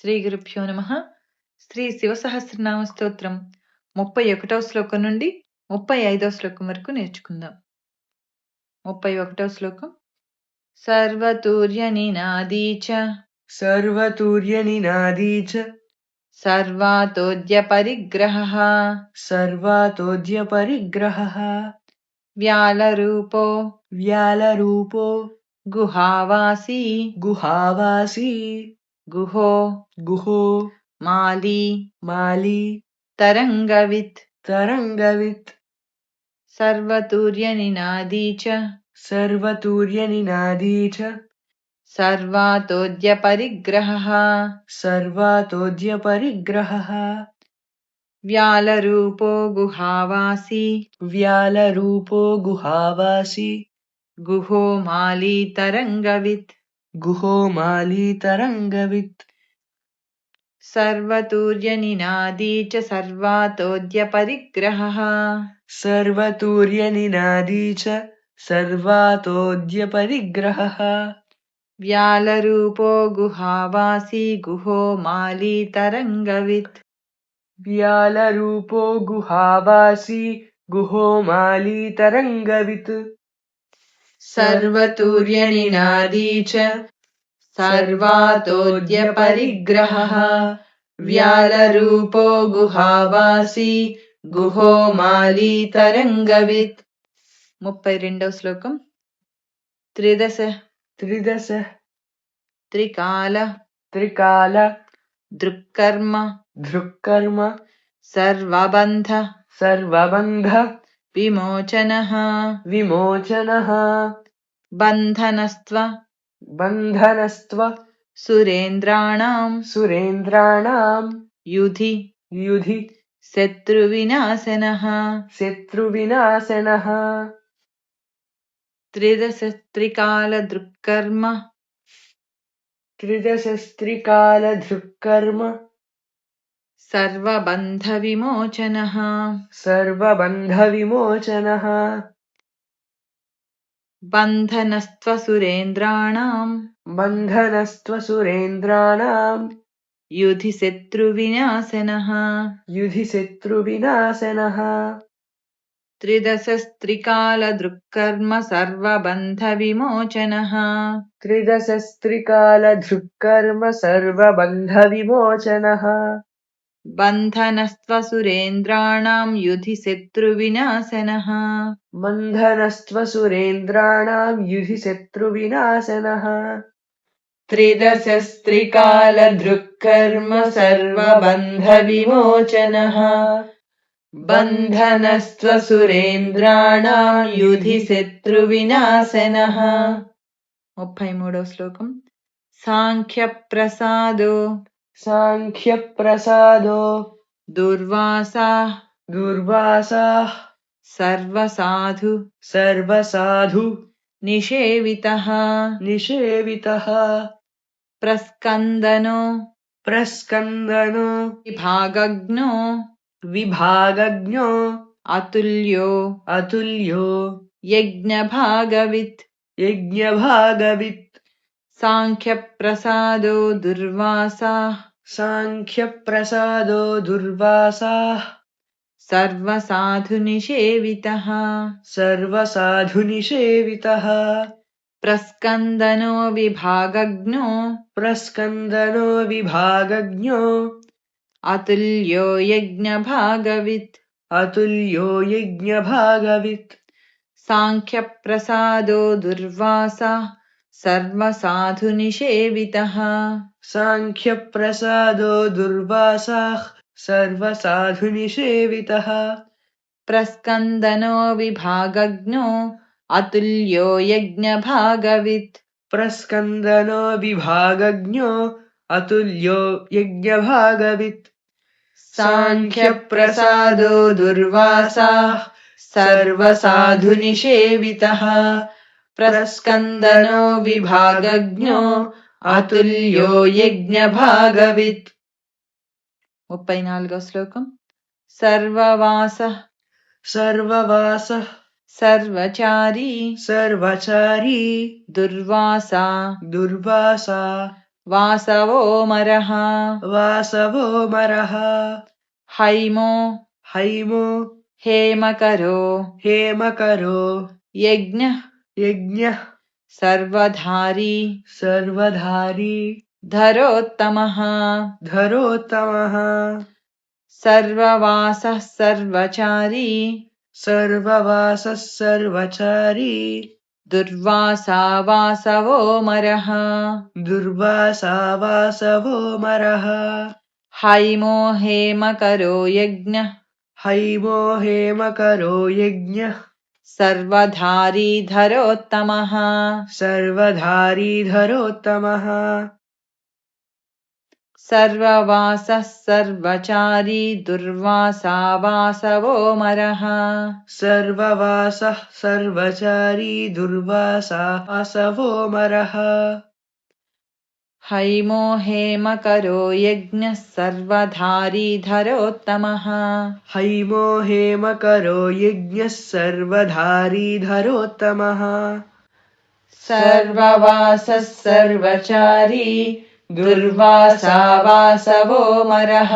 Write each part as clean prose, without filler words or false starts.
శ్రీ గురుభ్యో నమః. శ్రీ శివసహస్రనామ స్తోత్రం 31వ శ్లోకం నుండి 35వ శ్లోకం వరకు నేర్చుకుందాం. 31వ శ్లోకం. సర్వతూర్యనినాదీ చ सर्वतुर्यनिनादी च సర్వాతోద్యపరిగ్రహః सर्वातोद्यपरिग्रहः వ్యాలరూపో व्यालरूपो గుహావాసీ गुहावासी గుహో गुहो మాలీ माली తరంగవిత్. तरङ्गवित् సర్వతూర్యనినాదీ చ सर्वतुर्यनिनादी च సర్వాతోద్యపరిగ్రహः सर्वातोद्यपरिग्रहः వ్యాలరూపో గుహావాసీ व्यालरूपो गुहावासी గుహో మాలీ తరంగవిత్. गुहो माली तरङ्गवित् సర్వతూర్యనినాదీ చ సర్వాతోద్యపరిగ్రహः सर्वतुर्यनिनादी च सर्वातोद्यपरिग्रहः వ్యాలరూపో గుహావాసీ గుహో మాలీ తరంగవిత్. व्यालरूपो गुहावासी गुहो माली तरङ्गवित् సర్వతూర్యనినాదీ చ సర్వాతోద్యపరిగ్రహः వ్యాలరూపో గుహావాసీ గుహో మాలీ తరంగవిత్. 32వ శ్లోకం. త్రిదశ त्रिदश త్రికాల त्रिकाल దృక్కర్మ धृक्कर्म సర్వబంధ सर्वबन्ध విమోచనః विमोचनः బంధనస్త్వ बन्धनस्त्व సురేంద్రాణాం सुरेन्द्राणां యుధి युधि శత్రువినాశనః. शत्रुविनाशनः త్రిదశ త్రికాల దృక్కర్మ त्रिदशस्त्रिकालधृक्कर्म సర్వబంధ విమోచనః सर्वबन्धविमोचनः బంధనస్త్వ సురేంద్రాణాం बन्धनस्त्वसुरेन्द्राणां యుధి శత్రువినాశనః. युधि शत्रुविनाशनः త్రిదశస్త్రికాల దృక్కర్మ సర్వబంధ విమోచనః त्रिदशस्त्रिकालधृक्कर्म सर्वबन्धविमोचनः బంధనస్త్వ సురేంద్రాణాం యుధి శత్రువినాశనః. बन्धनस्त्वसुरेन्द्राणां युधि शत्रुविनाशनः త్రిదశస్త్రికాల దృక్కర్మ సర్వబంధ విమోచనః బంధనస్త్వ సురేంద్రాణాం యుధి శత్రువినాశనః. 33వ శ్లోకం. సాంఖ్య ప్రసాదో साङ्ख्यप्रसादो దుర్వాసా दुर्वासाः సర్వసాధు सर्वसाधु నిషేవితః निषेवितः ప్రస్కందనో प्रस्कन्दनो విభాగజ్ఞో विभागज्ञो అతుల్యో अतुल्यो యజ్ఞభాగవిత్. यज्ञभागवित् సాంఖ్య ప్రసాదో దుర్వాసా साङ्ख्यप्रसादो दुर्वासाः సర్వసాధు నిషేవితః सर्वसाधुनिषेवितः ప్రస్కందనో విభాగజ్ఞో प्रस्कन्दनो विभागज्ञो అతుల్యో యజ్ఞభాగవిత్. अतुल्यो यज्ञभागवित् సాంఖ్య ప్రసాదో దుర్వాసా సర్వసాధు నిషేవితః साङ्ख्यप्रसादो दुर्वासाः सर्वसाधुनिषेवितः ప్రస్కందనో విభాగజ్ఞో అతుల్యో యజ్ఞభాగవిత్. प्रस्कन्दनो विभागज्ञो अतुल्यो यज्ञभागवित् సాంఖ్య ప్రసాదో దుర్వాసాః సర్వసాధు నిషేవితః ప్రస్కందనో విభాగజ్ఞో అతుల్యో యజ్ఞభాగవిత్. 34వ శ్లోకం. సర్వవాస सर्ववासः సర్వచారీ सर्वचारी దుర్వాసా दुर्वासा वासवो मरः वासवो मरः हैमो हैमो हेमकरो हेमकरो यज्ञः यज्ञः सर्वधारी सर्वधारी धरोत्तमः धरोत्तमः सर्ववासः सर्वचारी सर्ववासः सर्वचारी दुर्वासा वासवो मरः दुर्वासा वासवो मरः हैमो हेमकरो यज्ञः हैमो हेमकरो यज्ञः सर्वधारी धरोत्तमः सर्वधारी धरोत्तमः सर्ववासः सर्वचारी दुर्वासा वासवो मरः सर्ववासः सर्वचारी दुर्वासा वासवो मरः हैमो हेमकरो यज्ञः सर्वधारी धरोत्तमः हैमो हेमकरो यज्ञः सर्वधारी धरोत्तमः सर्ववासः सर्वचारी दुर्वासा वासवो मरः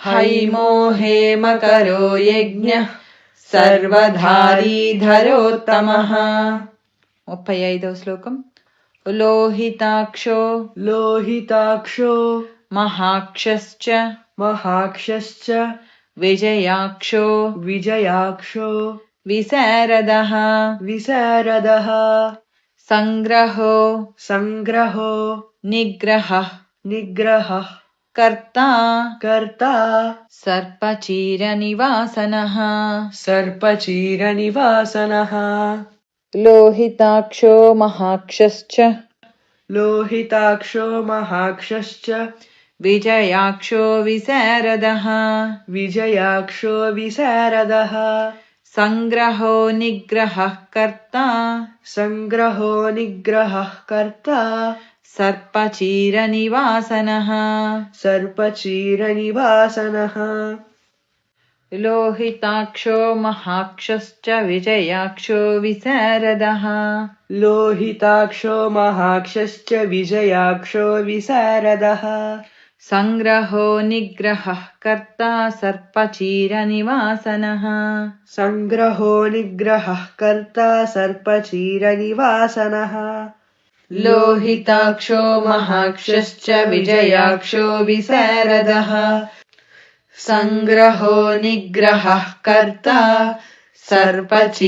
हैमो हेमकरो यज्ञः सर्वधारी धरोत्तमः 35వ శ్లోకం लोहिताक्षो लोहिताक्षो महाक्षश्च महाक्षश्च विजयाक्षो विजयाक्षो विशारदः विशारदः संग्रहो संग्रहो निग्रहः निग्रहः कर्ता कर्ता सर्पचीरनिवासनः सर्पचीरनिवासनः लोहिताक्षो महाक्षश्च लोहिताक्षो महाक्षश्च विजयाक्षो विशारदः विजयाक्षो विशारदः संग्रहो निग्रहः कर्ता संग्रहो निग्रहः कर्ता सर्पचीरनिवासनः सर्पचीरनिवासनः लोहिताक्षो महाक्षश्च विजयाक्षो विशारदः लोहिताक्षो महाक्षश्च विजयाक्षो विशारदः संग्रहो निग्रहः कर्ता सर्पचीरनिवासनः संग्रहो निग्रहः कर्ता सर्पचीरनिवासनः लोहिताक्षो महाक्षश्च विजयाक्षो विशारदः संग्रहो निग्रहः कर्ता सर्पचीरनिवासनः